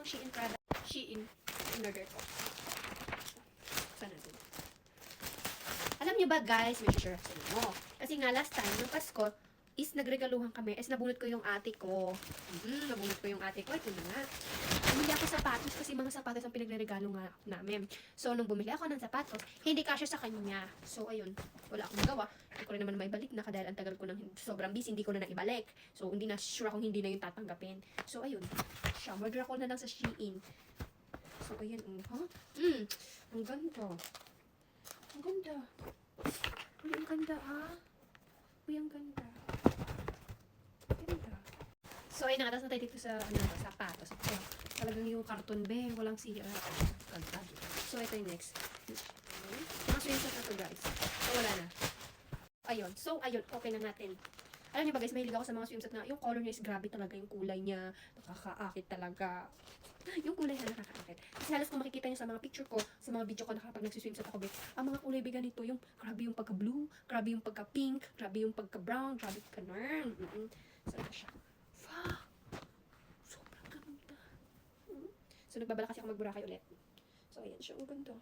Shein product. Shein. In-order ko. Saan natin? Alam niyo ba guys, may share sa inyo. Kasi nga last time, nung Pasko, is nagregaluhan kami, is nabunot ko yung ate ko. Nabunot ko yung ate ko. Ito na nga. Bumili ako sapatos kasi mga sapatos ang pinagre-regalo nga namin. So, nung bumili ako ng sapatos, hindi kasya sa kanya. So, ayun. Wala akong magawa. Hindi ko rin naman maibalik na dahil ang tagal ko nang sobrang busy, hindi ko na naibalik. So, hindi na sure akong hindi na yung tatanggapin. So, ayun. Siya, order ako na lang sa Shein. So, ayan. Huh? Ang ganda. Ang ganda. Uy, ang ganda Uy, ang ganda. Ganda. So, ayun, nakatas na tayo dito sa, sapatos. So, talagang yung karton be, walang siya. Ganda. So, ito yung next. Mga swimsuit na to, guys. So, wala na. Ayun. So, ayun. Okay na natin. Alam niyo ba, guys, mahilig ako sa mga swimsuit na yung color niya is grabe talaga. Yung kulay niya, nakakaakit talaga. Yung kulay na nakakaakit. Kasi halos kung makikita niyo sa mga picture ko, sa mga video ko na kapag nagsiswimsuit ako, be, ang mga kulay be ganito, yung grabe yung pagka-blue, grabe yung pagka-pink, grabe yung pagka-brown, grabe ka-nern. So, na siya. Sobrang ganda. So, nagbabala kasi ako mag-Boracay ulit. So, ayan siya. Ang ganda.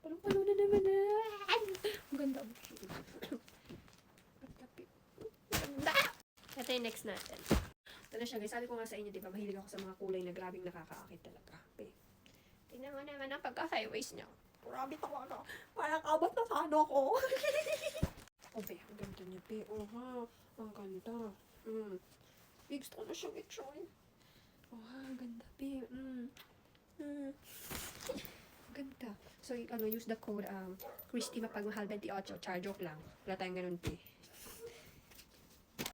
Parang palo na naman na. Ang ganda. Ganda. Ito yung next natin. Ito na siya guys. Sabi ko nga sa inyo, diba, mahilig ako sa mga kulay na grabing nakakaakit talaga. Tingnan mo naman ang pagka-highways niya. Grabe talaga. Parang abot na sa ano ko. Be, ang ganda niya, be. Ang ganda. Big gusto ko na siyang i-try. Ang ganda, be. Ganda. So, use the code, Christy Mapagmahal 28. Char, joke lang. Wala tayong ganun, be.